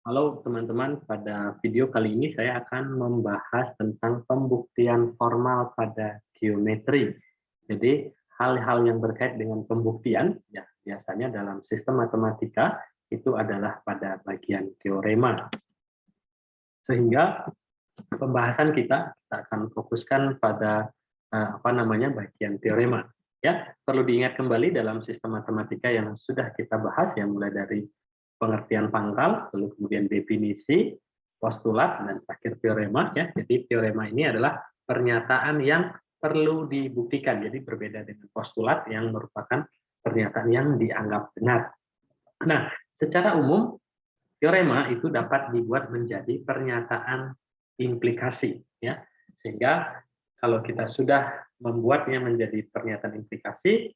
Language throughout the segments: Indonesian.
Halo teman-teman, pada video kali ini saya akan membahas tentang pembuktian formal pada geometri. Jadi hal-hal yang berkait dengan pembuktian, ya biasanya dalam sistem matematika itu adalah pada bagian teorema. Sehingga pembahasan kita akan fokuskan pada bagian teorema. Ya, perlu diingat kembali dalam sistem matematika yang sudah kita bahas, yang mulai dari pengertian pangkal, lalu kemudian definisi, postulat, dan terakhir teorema. Ya, jadi teorema ini adalah pernyataan yang perlu dibuktikan. Jadi berbeda dengan postulat yang merupakan pernyataan yang dianggap benar. Nah, secara umum teorema itu dapat dibuat menjadi pernyataan implikasi, ya. Sehingga kalau kita sudah membuatnya menjadi pernyataan implikasi,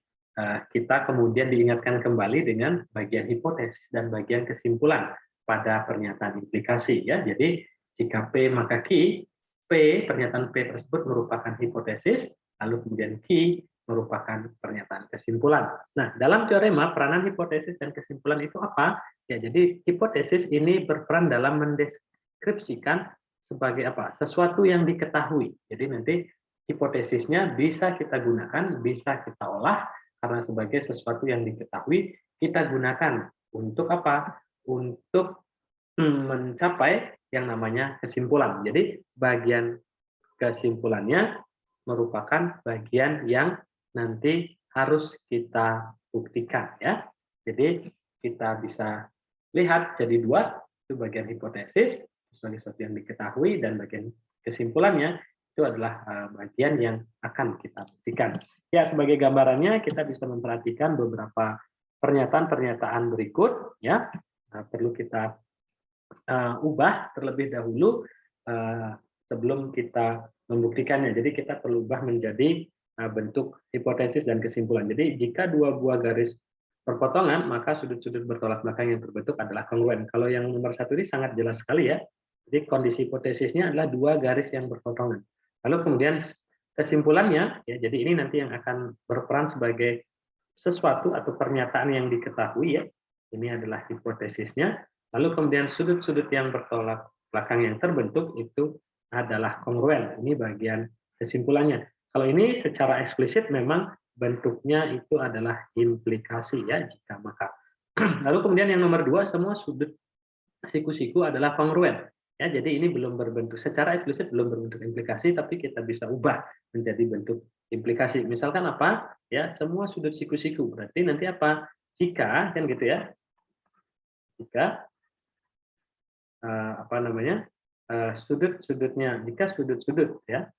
kita kemudian diingatkan kembali dengan bagian hipotesis dan bagian kesimpulan pada pernyataan implikasi, ya. Jadi jika P maka Q, P, pernyataan P tersebut merupakan hipotesis, lalu kemudian Q merupakan pernyataan kesimpulan. Nah, dalam teorema peranan hipotesis dan kesimpulan itu apa? Ya, jadi hipotesis ini berperan dalam mendeskripsikan sebagai apa? Sesuatu yang diketahui. Jadi nanti hipotesisnya bisa kita gunakan, bisa kita olah karena sebagai sesuatu yang diketahui, kita gunakan untuk apa? Untuk mencapai yang namanya kesimpulan. Jadi bagian kesimpulannya merupakan bagian yang nanti harus kita buktikan, ya. Jadi kita bisa lihat jadi dua, itu bagian hipotesis sebagai sesuatu yang diketahui, dan bagian kesimpulannya itu adalah bagian yang akan kita buktikan. Ya, sebagai gambarannya kita bisa memperhatikan beberapa pernyataan-pernyataan berikut, ya. Perlu kita ubah terlebih dahulu sebelum kita membuktikannya. Jadi kita perlu ubah menjadi bentuk hipotesis dan kesimpulan. Jadi jika dua buah garis berpotongan, maka sudut-sudut bertolak belakang yang terbentuk adalah kongruen. Kalau yang nomor satu ini sangat jelas sekali, ya. Jadi kondisi hipotesisnya adalah dua garis yang berpotongan. Lalu kemudian kesimpulannya, ya, jadi ini nanti yang akan berperan sebagai sesuatu atau pernyataan yang diketahui, ya. Ini adalah hipotesisnya. Lalu kemudian sudut-sudut yang bertolak belakang yang terbentuk itu adalah kongruen. Ini bagian kesimpulannya. Kalau ini secara eksplisit memang bentuknya itu adalah implikasi, ya, jika maka. Lalu kemudian yang nomor dua, semua sudut siku-siku adalah kongruen. Ya, jadi ini belum berbentuk secara eksplisit, belum berbentuk implikasi, tapi kita bisa ubah menjadi bentuk implikasi. Misalkan apa? Ya, semua sudut siku-siku. Berarti nanti apa? Jika kan gitu, ya. Jika sudut-sudutnya, jika sudut-sudut, ya,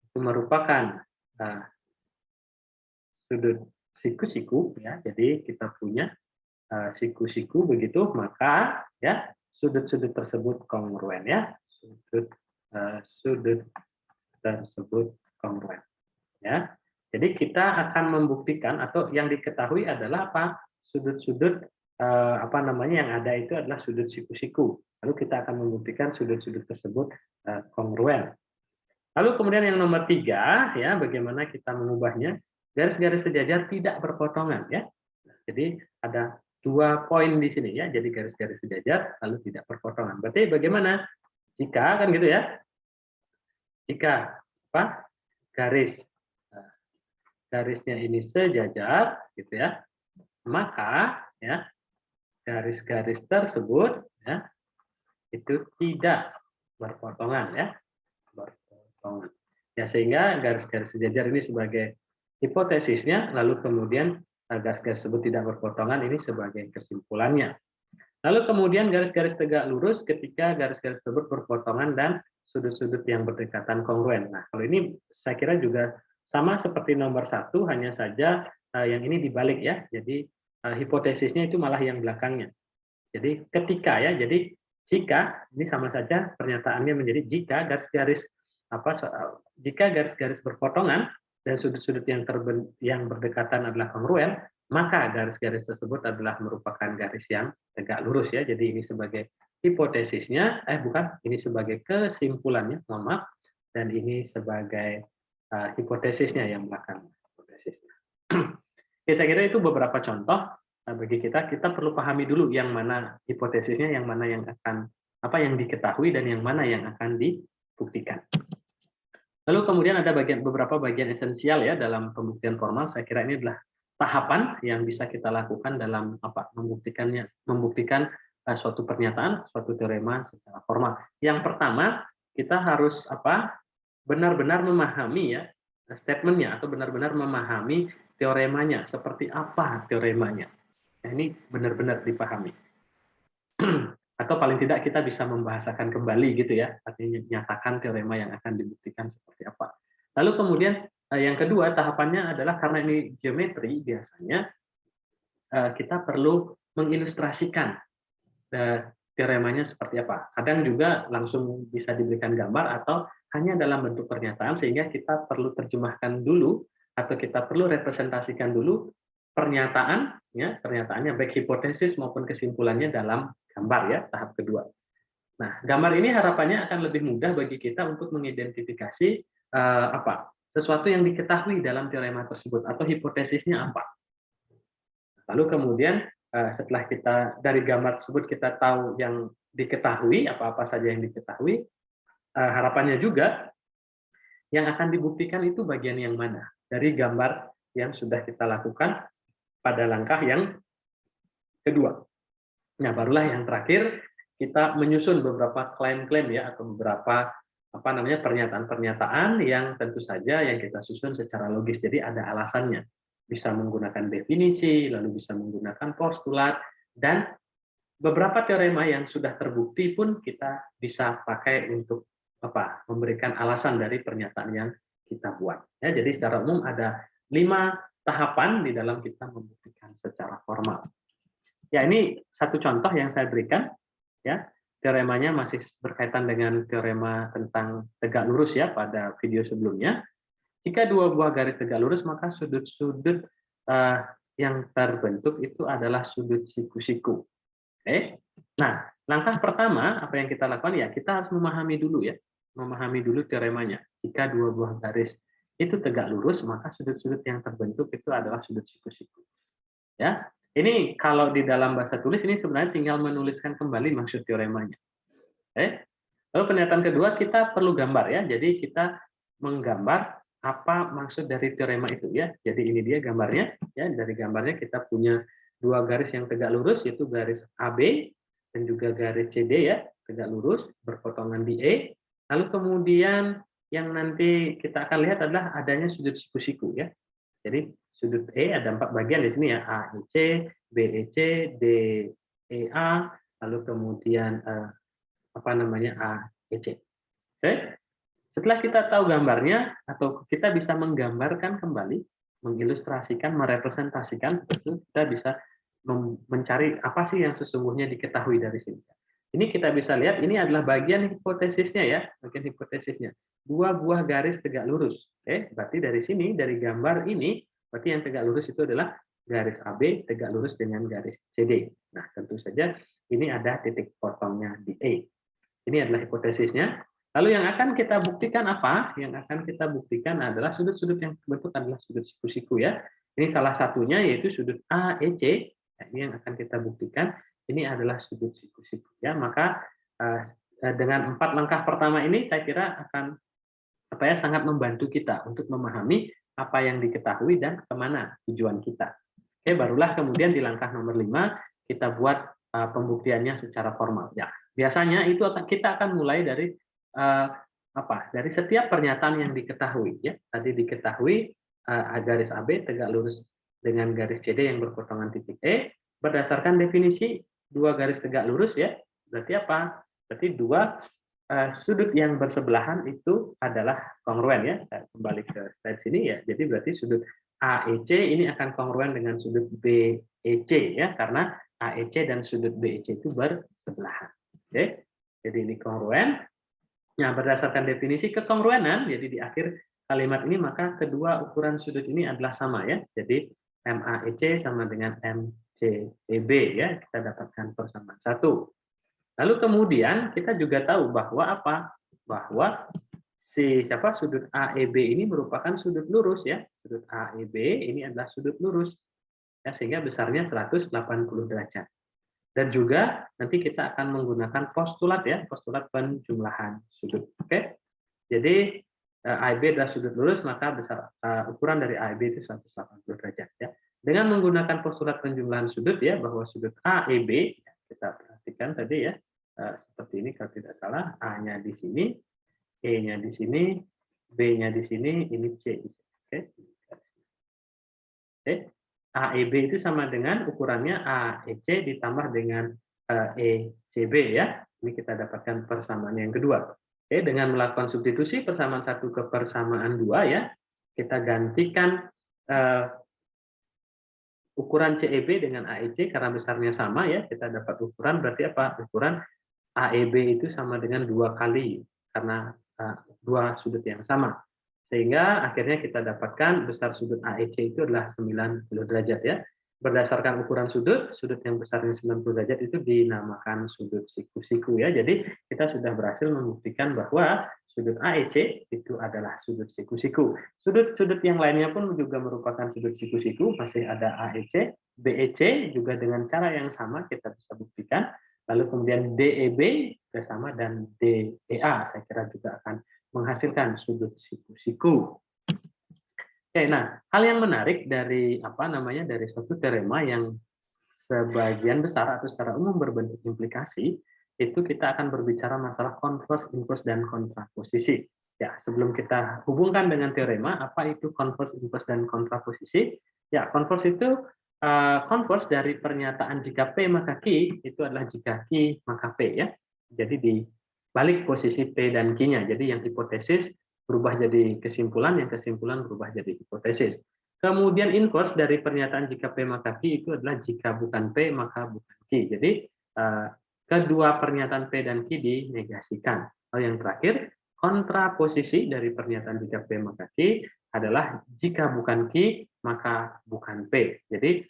itu merupakan sudut siku-siku, ya, jadi kita punya siku-siku begitu, maka ya sudut-sudut tersebut kongruen, ya, sudut tersebut kongruen, ya. Jadi kita akan membuktikan, atau yang diketahui adalah apa? Sudut-sudut yang ada itu adalah sudut siku-siku. Lalu kita akan membuktikan sudut-sudut tersebut kongruen. Lalu kemudian yang nomor tiga, ya, bagaimana kita mengubahnya? Garis-garis sejajar tidak berpotongan, ya. Jadi ada dua poin di sini, ya. Jadi garis-garis sejajar lalu tidak berpotongan. Berarti bagaimana? Jika kan gitu, ya. Jika apa? Garisnya ini sejajar, gitu, ya. Maka ya garis-garis tersebut, ya, itu tidak berpotongan, ya. Berpotongan. Ya, sehingga garis-garis sejajar ini sebagai hipotesisnya, lalu kemudian garis-garis tersebut tidak berpotongan ini sebagai kesimpulannya. Lalu kemudian garis-garis tegak lurus ketika garis-garis tersebut berpotongan dan sudut-sudut yang berdekatan kongruen. Nah, kalau ini saya kira juga sama seperti nomor satu, hanya saja yang ini dibalik, ya. Jadi hipotesisnya itu malah yang belakangnya. Jadi ketika, ya, jadi jika ini sama saja pernyataannya menjadi jika garis-garis berpotongan dan sudut-sudut yang berdekatan adalah kongruen, maka garis-garis tersebut adalah merupakan garis yang tegak lurus, ya. Jadi ini sebagai hipotesisnya, ini sebagai kesimpulannya, mohon maaf, dan ini sebagai hipotesisnya yang belakang hipotesisnya. Oke, saya kira itu beberapa contoh bagi kita perlu pahami dulu yang mana hipotesisnya, yang mana yang akan yang diketahui dan yang mana yang akan dibuktikan. Lalu kemudian ada beberapa bagian esensial ya dalam pembuktian formal. Saya kira ini adalah tahapan yang bisa kita lakukan dalam membuktikan suatu pernyataan, suatu teorema secara formal. Yang pertama, kita harus benar-benar memahami ya statementnya atau benar-benar memahami teoremanya. Seperti apa teoremanya? Nah, ini benar-benar dipahami. Atau paling tidak kita bisa membahasakan kembali gitu ya, artinya nyatakan teorema yang akan dibuktikan seperti apa. Lalu kemudian yang kedua tahapannya adalah karena ini geometri, biasanya kita perlu mengilustrasikan teoremanya seperti apa. Kadang juga langsung bisa diberikan gambar atau hanya dalam bentuk pernyataan, sehingga kita perlu terjemahkan dulu atau kita perlu representasikan dulu pernyataannya baik hipotesis maupun kesimpulannya dalam gambar ya, tahap kedua. Nah, gambar ini harapannya akan lebih mudah bagi kita untuk mengidentifikasi sesuatu yang diketahui dalam teorema tersebut atau hipotesisnya apa. Lalu kemudian setelah kita dari gambar tersebut kita tahu yang diketahui, apa-apa saja yang diketahui, harapannya juga yang akan dibuktikan itu bagian yang mana dari gambar yang sudah kita lakukan pada langkah yang kedua. Nah, barulah yang terakhir kita menyusun beberapa klaim-klaim ya atau beberapa pernyataan-pernyataan yang tentu saja yang kita susun secara logis. Jadi ada alasannya. Bisa menggunakan definisi, lalu bisa menggunakan postulat, dan beberapa teorema yang sudah terbukti pun kita bisa pakai untuk memberikan alasan dari pernyataan yang kita buat. Ya, jadi secara umum ada 5 tahapan di dalam kita membuktikan secara formal. Ya, ini satu contoh yang saya berikan. Ya, teoremanya masih berkaitan dengan teorema tentang tegak lurus ya pada video sebelumnya. Jika dua buah garis tegak lurus, maka sudut-sudut yang terbentuk itu adalah sudut siku-siku. Oke. Nah, langkah pertama apa yang kita lakukan ya kita harus memahami dulu teoremanya. Jika dua buah garis itu tegak lurus, maka sudut-sudut yang terbentuk itu adalah sudut siku-siku. Ya, ini kalau di dalam bahasa tulis ini sebenarnya tinggal menuliskan kembali maksud teoremanya. Oke. Lalu pernyataan kedua kita perlu gambar ya. Jadi kita menggambar apa maksud dari teorema itu ya. Jadi ini dia gambarnya ya. Dari gambarnya kita punya dua garis yang tegak lurus, yaitu garis AB dan juga garis CD ya, tegak lurus berpotongan di E. Lalu kemudian yang nanti kita akan lihat adalah adanya sudut siku-siku ya. Jadi sudut E ada 4 bagian di sini ya, AEC, BEC, DEA, lalu kemudian AEC. Oke. Setelah kita tahu gambarnya atau kita bisa menggambarkan kembali, mengilustrasikan, merepresentasikan, itu kita bisa mencari apa sih yang sesungguhnya diketahui dari sini. Ini kita bisa lihat ini adalah bagian hipotesisnya ya, bagian hipotesisnya. Dua buah garis tegak lurus. Oke, berarti dari sini dari gambar ini berarti yang tegak lurus itu adalah garis AB tegak lurus dengan garis CD. Nah, tentu saja ini ada titik potongnya di E. Ini adalah hipotesisnya. Lalu yang akan kita buktikan apa? Yang akan kita buktikan adalah sudut-sudut yang terbentuk adalah sudut siku-siku ya. Ini salah satunya yaitu sudut AEC. Nah, ini yang akan kita buktikan. Ini adalah sudut siku-siku ya. Maka dengan 4 langkah pertama ini saya kira akan sangat membantu kita untuk memahami apa yang diketahui dan kemana tujuan kita. Oke, barulah kemudian di langkah nomor 5 kita buat pembuktiannya secara formal ya. Biasanya itu kita akan mulai dari dari setiap pernyataan yang diketahui ya. Tadi diketahui garis AB tegak lurus dengan garis CD yang berpotongan titik E berdasarkan definisi dua garis tegak lurus ya. Berarti apa? Berarti dua sudut yang bersebelahan itu adalah kongruen ya. Saya kembali ke slide sini ya. Jadi berarti sudut AEC ini akan kongruen dengan sudut BEC ya, karena AEC dan sudut BEC itu bersebelahan. Oke. Jadi ini kongruen. Nah, berdasarkan definisi kekongruenan, jadi di akhir kalimat ini maka kedua ukuran sudut ini adalah sama ya. Jadi MAEC sama dengan MCEB ya, kita dapatkan persamaan 1. Lalu kemudian kita juga tahu bahwa bahwa sudut AEB ini merupakan sudut lurus ya. Sudut AEB ini adalah sudut lurus. ya, sehingga besarnya 180 derajat. Dan juga nanti kita akan menggunakan postulat ya, postulat penjumlahan sudut. Oke. Jadi AEB adalah sudut lurus, maka besar ukuran dari AEB itu 180 derajat ya. Dengan menggunakan postulat penjumlahan sudut ya, bahwa sudut AEB ya, kita perhatikan tadi ya, seperti ini kalau tidak salah, A-nya di sini, E-nya di sini, B-nya di sini, ini C. Oke. Oke. AEB itu sama dengan ukurannya AEC ditambah dengan ECB ya. Ini kita dapatkan persamaan yang kedua. Oke, dengan melakukan substitusi persamaan 1 ke persamaan 2 ya, kita gantikan ukuran CEB dengan AEC karena besarnya sama ya, kita dapat ukuran berarti apa? Ukuran AEB itu sama dengan 2 kali karena 2 sudut yang sama. Sehingga akhirnya kita dapatkan besar sudut AEC itu adalah 90 derajat ya. Berdasarkan ukuran sudut, sudut yang besarnya 90 derajat itu dinamakan sudut siku-siku ya. Jadi kita sudah berhasil membuktikan bahwa sudut AEC itu adalah sudut siku-siku. Sudut-sudut yang lainnya pun juga merupakan sudut siku-siku, masih ada AEC, BEC juga dengan cara yang sama kita bisa buktikan. Lalu kemudian DEB juga sama dan DEA saya kira juga akan menghasilkan sudut siku-siku. Oke, nah hal yang menarik dari dari suatu teorema yang sebagian besar atau secara umum berbentuk implikasi itu kita akan berbicara masalah converse, inverse, dan kontraposisi. Ya, sebelum kita hubungkan dengan teorema, apa itu converse, inverse, dan kontraposisi? Ya, converse itu converse dari pernyataan jika P maka Q itu adalah jika Q maka P ya. Jadi di balik posisi P dan Q-nya. Jadi yang hipotesis berubah jadi kesimpulan, yang kesimpulan berubah jadi hipotesis. Kemudian inverse dari pernyataan jika P maka Q itu adalah jika bukan P maka bukan Q. Jadi kedua pernyataan P dan Q dinegasikan. Lalu yang terakhir, kontraposisi dari pernyataan jika P maka Q adalah jika bukan Q maka bukan P. Jadi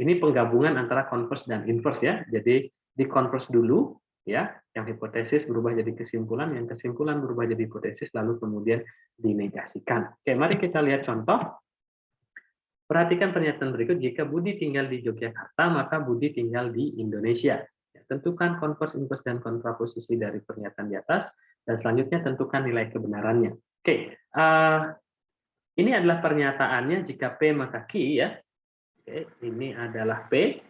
ini penggabungan antara converse dan inverse ya. Jadi di converse dulu ya, yang hipotesis berubah jadi kesimpulan, yang kesimpulan berubah jadi hipotesis, lalu kemudian dinegasikan. Oke, mari kita lihat contoh. Perhatikan pernyataan berikut, jika Budi tinggal di Yogyakarta, maka Budi tinggal di Indonesia. Ya, tentukan converse, inverse, dan kontraposisi dari pernyataan di atas, dan selanjutnya tentukan nilai kebenarannya. Oke, ini adalah pernyataannya jika P maka Q ya. Oke, ini adalah P,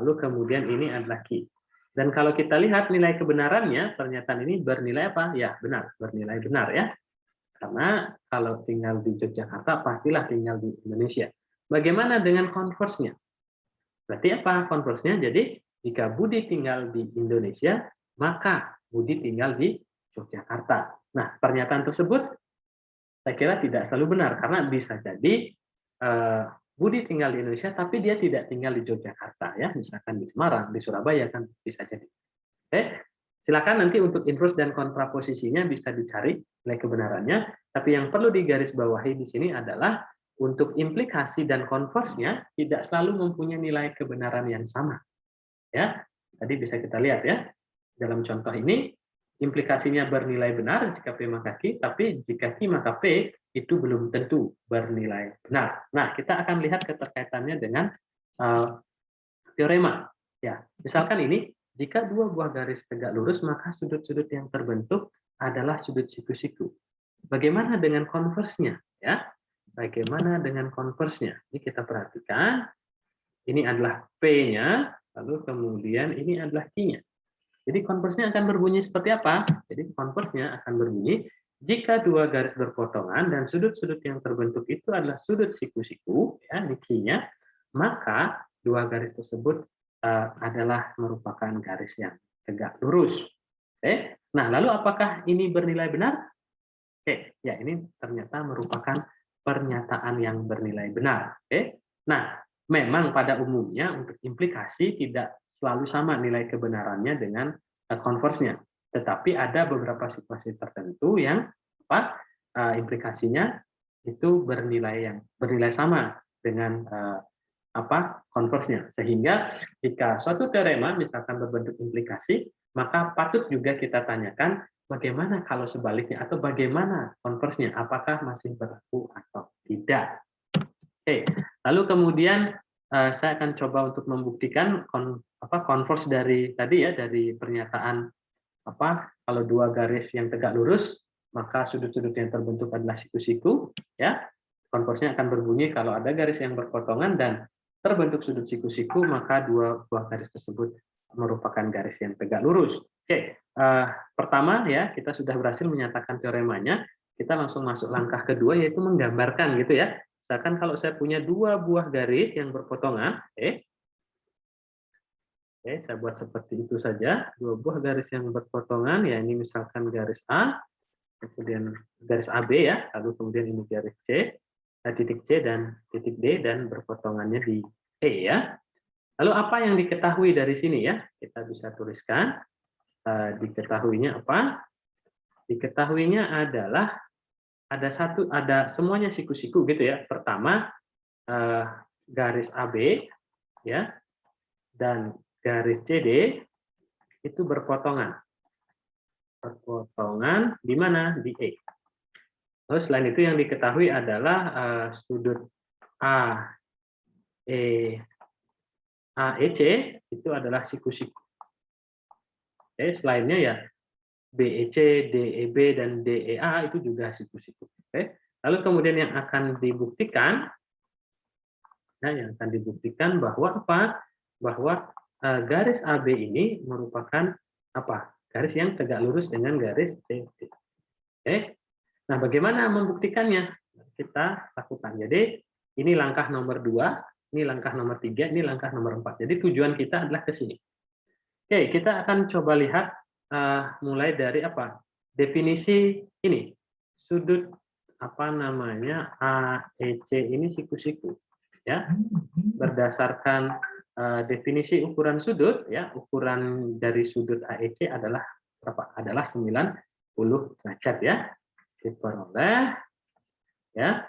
lalu kemudian ini adalah Q. Dan kalau kita lihat nilai kebenarannya, pernyataan ini bernilai apa? Ya, benar, bernilai benar ya. Karena kalau tinggal di Yogyakarta, pastilah tinggal di Indonesia. Bagaimana dengan converse-nya? Berarti apa converse-nya? Jadi, jika Budi tinggal di Indonesia, maka Budi tinggal di Yogyakarta. Nah, pernyataan tersebut saya kira tidak selalu benar, karena bisa jadi Budi tinggal di Indonesia, tapi dia tidak tinggal di Yogyakarta, ya, misalkan di Semarang, di Surabaya kan bisa jadi. Oke, silakan nanti untuk inverse dan kontraposisinya bisa dicari nilai kebenarannya, tapi yang perlu digarisbawahi di sini adalah untuk implikasi dan converse-nya tidak selalu mempunyai nilai kebenaran yang sama. Ya, tadi bisa kita lihat ya dalam contoh ini. Implikasinya bernilai benar jika P maka Q, tapi jika Q maka P itu belum tentu bernilai benar. Nah, kita akan lihat keterkaitannya dengan teorema. Ya, misalkan ini, jika dua buah garis tegak lurus, maka sudut-sudut yang terbentuk adalah sudut siku-siku. Bagaimana dengan converse-nya? Ya, bagaimana dengan converse-nya? Ini kita perhatikan. Ini adalah P-nya, lalu kemudian ini adalah Q-nya. Jadi converse-nya akan berbunyi seperti apa? Jadi converse-nya akan berbunyi, jika dua garis berpotongan dan sudut-sudut yang terbentuk itu adalah sudut siku-siku, ya, di Q-nya, maka dua garis tersebut adalah merupakan garis yang tegak lurus. Oke. Nah, lalu apakah ini bernilai benar? Oke, ya ini ternyata merupakan pernyataan yang bernilai benar. Oke. Nah, memang pada umumnya untuk implikasi tidak selalu sama nilai kebenarannya dengan converse-nya. Tetapi ada beberapa situasi tertentu yang implikasinya itu bernilai sama dengan converse-nya. Sehingga jika suatu teorema misalkan berbentuk implikasi, maka patut juga kita tanyakan bagaimana kalau sebaliknya atau bagaimana converse-nya, apakah masih berlaku atau tidak. Oke, Lalu kemudian saya akan coba untuk membuktikan konvers dari tadi ya, dari pernyataan kalau dua garis yang tegak lurus maka sudut-sudut yang terbentuk adalah siku-siku, ya. Konversnya akan berbunyi kalau ada garis yang berpotongan dan terbentuk sudut siku-siku maka dua buah garis tersebut merupakan garis yang tegak lurus. Oke, pertama ya kita sudah berhasil menyatakan teoremanya. Kita langsung masuk langkah kedua yaitu menggambarkan gitu ya. Misalkan kalau saya punya dua buah garis yang berpotongan, saya buat seperti itu saja. Dua buah garis yang berpotongan, ya ini misalkan garis A, kemudian garis AB ya, lalu kemudian ini garis C, titik C dan titik D, dan berpotongannya di E ya. Lalu apa yang diketahui dari sini ya? Kita bisa tuliskan. Diketahuinya apa? Diketahuinya adalah ada semuanya siku-siku gitu ya. Pertama garis AB ya dan garis CD itu berpotongan. Berpotongan di mana? Di E. Lalu selain itu yang diketahui adalah sudut AEC itu adalah siku-siku. Oke, selainnya ya BEC, DEB, dan DEA itu juga siku-siku. Oke. Lalu kemudian yang akan dibuktikan, bahwa apa? Bahwa garis AB ini merupakan apa? Garis yang tegak lurus dengan garis CD. Oke. Nah, bagaimana membuktikannya? Kita lakukan. Jadi ini langkah nomor 2, ini langkah nomor 3, ini langkah nomor 4. Jadi tujuan kita adalah ke sini. Oke, kita akan coba lihat mulai dari apa? Definisi ini. Sudut AEC ini siku-siku ya. Berdasarkan definisi ukuran sudut ya, ukuran dari sudut AEC adalah berapa? Adalah 90 derajat ya. Diperoleh ya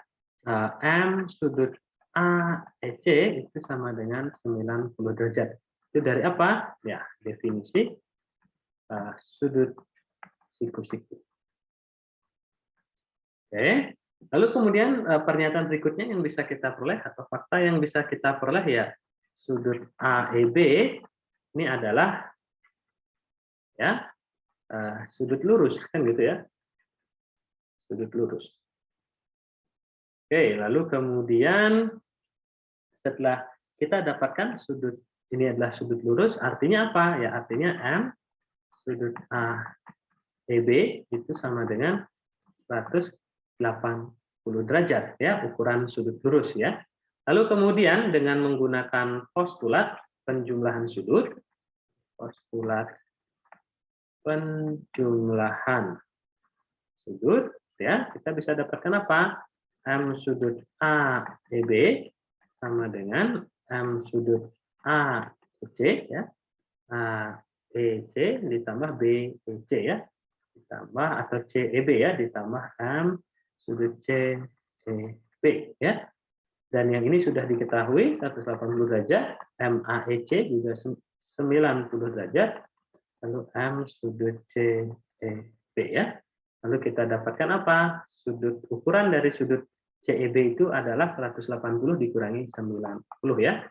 M sudut AEC itu sama dengan 90 derajat. Itu dari apa? Ya, definisi sudut siku-siku. Oke. Lalu kemudian pernyataan berikutnya yang bisa kita peroleh atau fakta yang bisa kita peroleh ya sudut AEB ini adalah ya sudut lurus kan gitu ya. Sudut lurus. Oke, lalu kemudian setelah kita dapatkan sudut ini adalah sudut lurus, artinya apa? Ya, artinya M sudut AEB itu sama dengan 180 derajat ya, ukuran sudut lurus ya. Lalu kemudian dengan menggunakan postulat penjumlahan sudut, ya, kita bisa dapatkan apa? M sudut AEB sama dengan M sudut AEC ya. AEC ditambah BEC ya. Ditambah atau CEB ya, ditambah M sudut CEB ya. Dan yang ini sudah diketahui 180 derajat, MAEC juga 90 derajat, lalu M sudut CEB ya. Lalu kita dapatkan apa? Ukuran dari sudut CEB itu adalah 180 dikurangi 90 ya.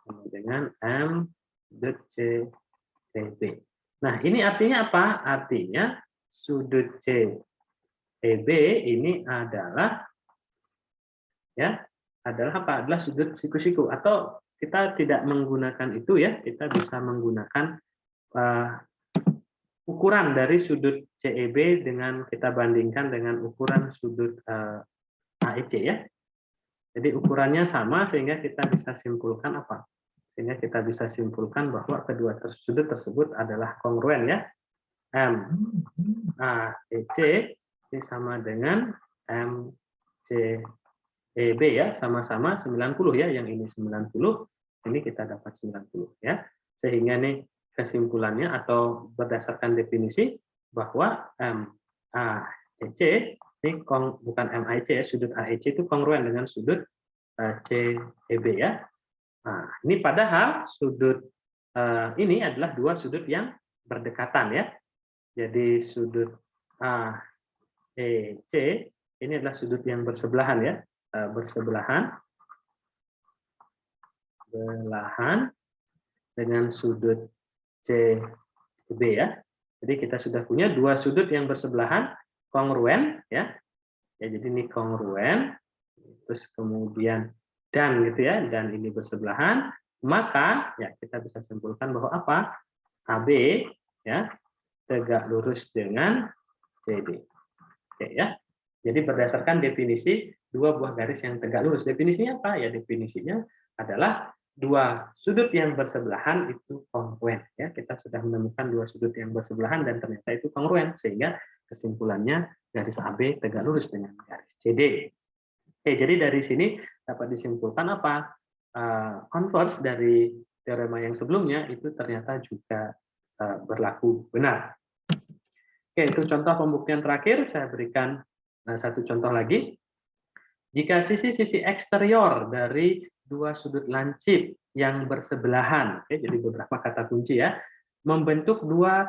Sama dengan M sudut CEB. Nah, ini artinya apa? Artinya sudut CEB ini adalah ya, adalah apa? Adalah sudut siku-siku, atau kita tidak menggunakan itu ya, kita bisa menggunakan ukuran dari sudut CEB dengan kita bandingkan dengan ukuran sudut AEC ya. Jadi ukurannya sama sehingga kita bisa simpulkan apa? Sehingga kita bisa simpulkan bahwa kedua sudut tersebut adalah kongruen ya. MAEC ini sama dengan MCEB ya, sama-sama 90 ya. Yang ini 90, ini kita dapat 90 ya. Sehingga nih kesimpulannya atau berdasarkan definisi bahwa MAEC ini bukan MAEC ya, sudut AEC itu kongruen dengan sudut CEB ya. Nah, ini padahal sudut ini adalah dua sudut yang berdekatan ya. Jadi sudut AEC ini adalah sudut yang bersebelahan ya, bersebelahan. bersebelahan dengan sudut CB ya. Jadi kita sudah punya dua sudut yang bersebelahan kongruen ya. Ya, jadi ini kongruen, terus kemudian dan gitu ya, dan ini bersebelahan, maka ya kita bisa simpulkan bahwa apa? AB ya tegak lurus dengan CD. Oke ya. Jadi berdasarkan definisi dua buah garis yang tegak lurus. Definisinya apa? Ya definisinya adalah dua sudut yang bersebelahan itu kongruen ya. Kita sudah menemukan dua sudut yang bersebelahan dan ternyata itu kongruen, sehingga kesimpulannya garis AB tegak lurus dengan garis CD. Oke, jadi dari sini dapat disimpulkan apa? Converse dari teorema yang sebelumnya itu ternyata juga berlaku benar. Oke, itu contoh pembuktian terakhir. Saya berikan satu contoh lagi. Jika sisi-sisi eksterior dari dua sudut lancip yang bersebelahan, oke, jadi beberapa kata kunci ya, membentuk dua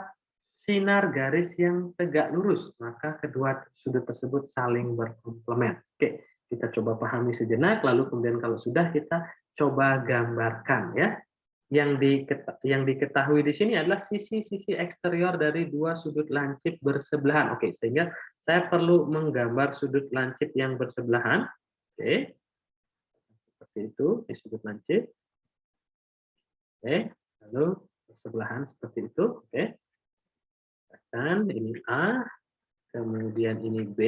sinar garis yang tegak lurus, maka kedua sudut tersebut saling berkomplement. Oke, kita coba pahami sejenak, lalu kemudian kalau sudah kita coba gambarkan ya. Yang diketahui di sini adalah sisi-sisi eksterior dari dua sudut lancip bersebelahan. Oke, sehingga saya perlu menggambar sudut lancip yang bersebelahan. Oke, seperti itu, di sudut lancip. Oke, lalu bersebelahan seperti itu. Oke, dan ini A, kemudian ini B,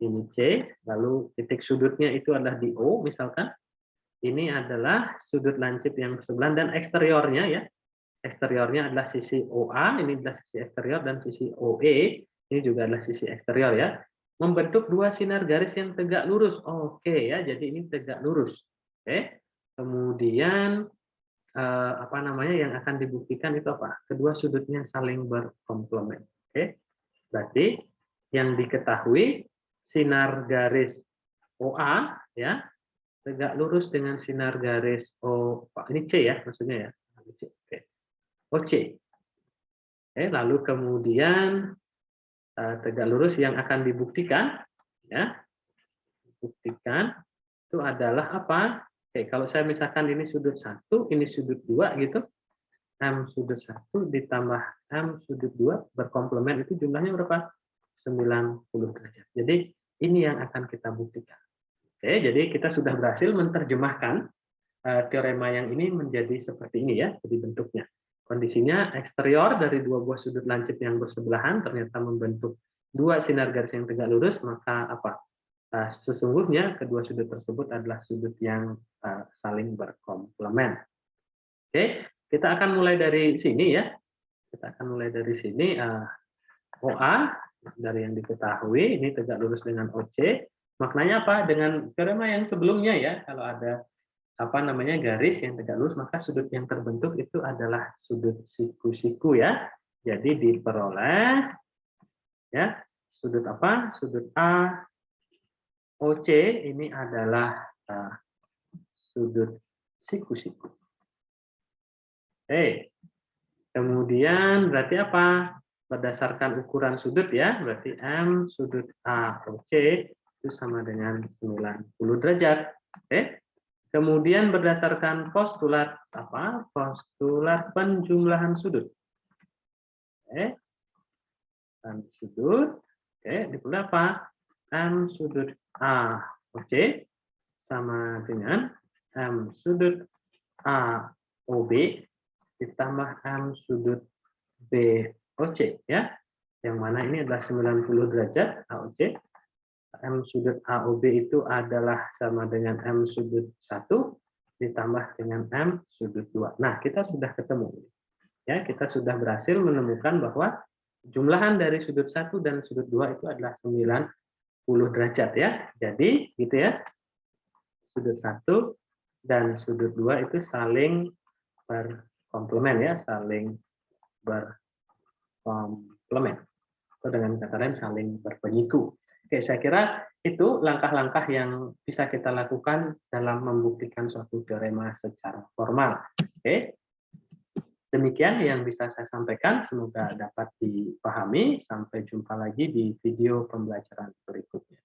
ini C, lalu titik sudutnya itu adalah di O, misalkan. Ini adalah sudut lancip yang bersebelahan dan eksteriornya ya. Eksteriornya adalah sisi OA, ini adalah sisi eksterior, dan sisi OE, ini juga adalah sisi eksterior ya. Membentuk dua sinar garis yang tegak lurus. Oke ya, jadi ini tegak lurus. Oke. Kemudian apa namanya yang akan dibuktikan itu apa? Kedua sudutnya saling berkomplement. Oke. Berarti yang diketahui sinar garis OA ya tegak lurus dengan sinar garis ini C ya maksudnya ya. Oke. OC. Oke, lalu kemudian tegak lurus yang akan dibuktikan ya. Buktikan itu adalah apa? Oke, kalau saya misalkan ini sudut 1, ini sudut 2 gitu. M sudut 1 ditambah M sudut 2 berkomplement itu jumlahnya berapa? 90 derajat. Jadi ini yang akan kita buktikan. Oke, jadi kita sudah berhasil menerjemahkan teorema yang ini menjadi seperti ini ya, jadi bentuknya. Kondisinya eksterior dari dua buah sudut lancip yang bersebelahan ternyata membentuk dua sinar garis yang tegak lurus, maka apa? Sesungguhnya kedua sudut tersebut adalah sudut yang saling berkomplement. Oke, kita akan mulai dari sini ya. Kita akan mulai dari sini. OA dari yang diketahui ini tegak lurus dengan OC. Maknanya apa? Dengan teorema yang sebelumnya ya, kalau ada apa namanya garis yang tegak lurus, maka sudut yang terbentuk itu adalah sudut siku-siku ya. Jadi diperoleh ya sudut apa? Sudut A OC ini adalah sudut siku-siku. Oke. Kemudian berarti apa? Berdasarkan ukuran sudut ya, berarti M sudut AOC itu sama dengan 90 derajat. Oke. Kemudian berdasarkan postulat apa? Postulat penjumlahan sudut. Oke. Dan sudut. Oke, diperoleh apa? M sudut AOC sama dengan M sudut AOB ditambah M sudut BOC ya. Yang mana ini adalah 90 derajat AOC. M sudut AOB itu adalah sama dengan M sudut 1 ditambah dengan M sudut 2. Nah, kita sudah ketemu. Ya, kita sudah berhasil menemukan bahwa jumlahan dari sudut 1 dan sudut 2 itu adalah 90 derajat ya. Jadi, gitu ya. Sudut 1 dan sudut 2 itu saling berkomplement ya, saling berkomplement. Atau dengan kata lain saling berpenyiku. Oke, saya kira itu langkah-langkah yang bisa kita lakukan dalam membuktikan suatu teorema secara formal. Oke. Demikian yang bisa saya sampaikan, semoga dapat dipahami. Sampai jumpa lagi di video pembelajaran berikutnya.